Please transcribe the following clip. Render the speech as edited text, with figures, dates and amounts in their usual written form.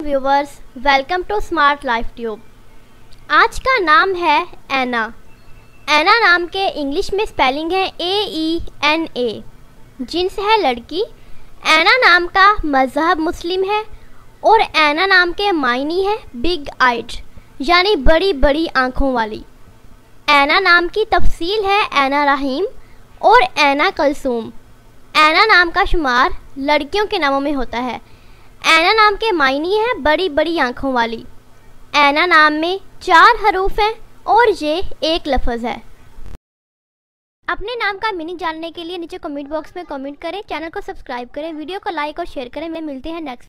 Viewers, welcome to smart life tube. आज का नाम है ऐना। ऐना नाम के इंग्लिश में स्पेलिंग है AENA। जिन्स है लड़की। ऐना नाम का मज़हब मुस्लिम है और ऐना नाम के मायने है बिग आइड, यानी बड़ी बड़ी आँखों वाली। ऐना नाम की तफसील है ऐना रहीम और ऐना कलसूम। ऐना नाम का शुमार लड़कियों के नामों में होता है। ऐना नाम के मायने हैं बड़ी बड़ी आँखों वाली। ऐना नाम में 4 हरूफ हैं और ये एक लफ्ज़ है। अपने नाम का मीनिंग जानने के लिए नीचे कमेंट बॉक्स में कमेंट करें, चैनल को सब्सक्राइब करें, वीडियो को लाइक और शेयर करें। मिलते हैं नेक्स्ट